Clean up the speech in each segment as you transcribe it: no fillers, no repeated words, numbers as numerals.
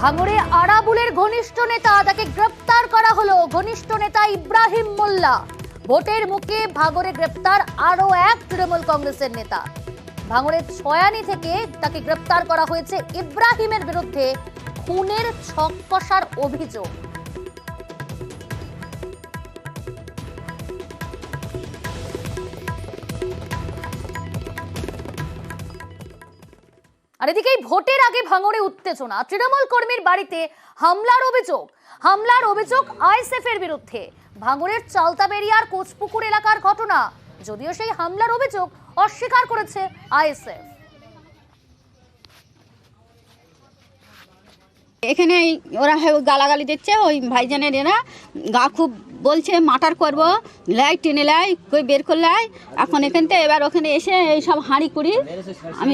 ভাঙড়ে আরাবুলের ঘনিষ্ঠ নেতা, তাকে গ্রেপ্তার করা হলো। ঘনিষ্ঠ নেতা ইব্রাহিম মোল্লা। ভোটের মুখে ভাঙড়ে গ্রেপ্তার আরো এক তৃণমূল কংগ্রেসের নেতা। ভাঙড়ের ছয়ানি থেকে তাকে গ্রেপ্তার করা হয়েছে। ইব্রাহিমের বিরুদ্ধে খুনের ছক কষার অভিযোগ। আর এদিকে ভোটের আগে ভাঙড়ে উত্তেজনা। তৃণমূল কর্মীর বাড়িতে হামলার অভিযোগ আইএসএফ এর বিরুদ্ধে। ভাঙড়ের চালতাবেরিয়ার কোচপুকুর এলাকার ঘটনা, যদিও সেই হামলার অভিযোগ অস্বীকার করেছে আইএসএফ। এখানে ওরা গালাগালি দিচ্ছে, ওই ভাইজানের এরা গা খুব বলছে মার্টার করবো, লাই টেনে লাই কই বের করলাই। এখন এখান থেকে এবার ওখানে এসে এই সব হাঁড়ি কুড়ি আমি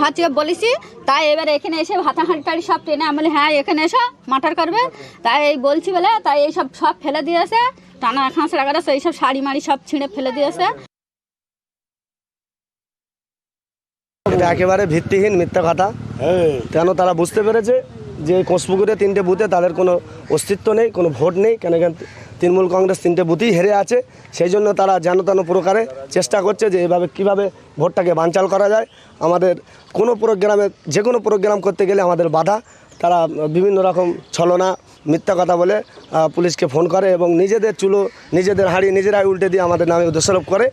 হাতে বলেছি, তাই এবার এখানে এসে হাতা হাঁড়ি টাড়ি সব টেনে আমি বলি হ্যাঁ এখানে এসো মার্টার করবে, তাই এই বলছি বলে তাই এই সব ফেলে দিয়েছে। টানা খাঁচড়া লাগানো এইসব শাড়ি মাড়ি সব ছিঁড়ে ফেলে দিয়েছে। এটা একেবারে ভিত্তিহীন মিথ্যা কথা। কেন তারা বুঝতে পেরেছে যে কোচপুকুরে 3টে বুথে তাদের কোনো অস্তিত্ব নেই, কোনো ভোট নেই, কেন তৃণমূল কংগ্রেস 3টে বুথেই হেরে আছে। সেই জন্য তারা যেন তেন প্রকারে চেষ্টা করছে যে এভাবে কীভাবে ভোটটাকে বানচাল করা যায়। আমাদের কোনো প্রোগ্রামে যে কোনো প্রোগ্রাম করতে গেলে আমাদের বাধা। তারা বিভিন্ন রকম ছলনা মিথ্যা কথা বলে পুলিশকে ফোন করে এবং নিজেদের চুলো নিজেদের হাঁড়ি নিজেরাই উল্টে দিয়ে আমাদের নামে দোষারোপ করে।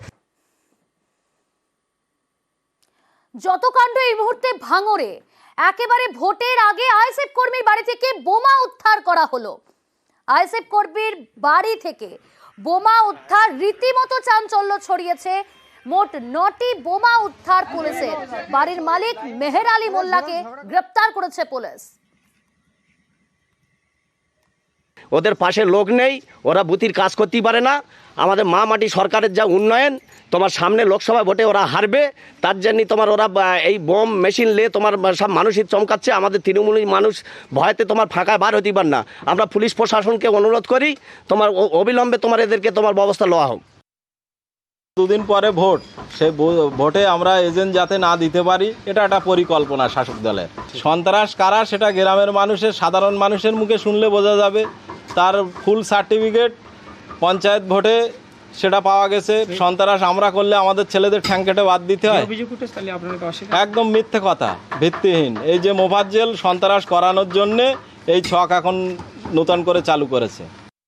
যত কাণ্ড এই মুহূর্তে ভাঙড়ে। একেবারে ভোটের আগে আইএসএফ কর্মীর বাড়ি থেকে বোমা উদ্ধার করা হলো। আইএসএফ কর্মীর বাড়ি থেকে বোমা উদ্ধার, রীতিমতো চাঞ্চল্য ছড়িয়েছে। মোট 9টি বোমা উদ্ধার পুলিশের। বাড়ির মালিক মেহের আলী মোল্লাকে গ্রেপ্তার করেছে পুলিশ। ওদের পাশে লোক নেই, ওরা বুথির কাজ করতেই পারে না। আমাদের মা মাটি সরকারের যা উন্নয়ন, তোমার সামনে লোকসভা ভোটে ওরা হারবে, তার জন্যই তোমার ওরা এই বোম মেশিন নিয়ে তোমার সব মানুষই চমকাচ্ছে। আমাদের তৃণমূলী মানুষ ভয়তে তোমার ফাঁকায় বার হতেই পার না। আমরা পুলিশ প্রশাসনকে অনুরোধ করি তোমার অবিলম্বে তোমার এদেরকে তোমার ব্যবস্থা লওয়া হোক। দুদিন পরে ভোট, সেই ভোটে আমরা এজেন্ট যাতে না দিতে পারি, এটা একটা পরিকল্পনা শাসক দলের। সন্ত্রাস কারা সেটা গ্রামের মানুষের সাধারণ মানুষের মুখে শুনলে বোঝা যাবে। তার ফুল সার্টিফিকেট পঞ্চায়েত ভোটে সেটা পাওয়া গেছে। সন্ত্রাস আমরা করলে আমাদের ছেলেদের ঠ্যাং কেটে বাদ দিতে হয়, একদম মিথ্যে কথা, ভিত্তিহীন। এই যে মোফাজ্জেল সন্ত্রাস করানোর জন্যে এই ছক এখন নতুন করে চালু করেছে।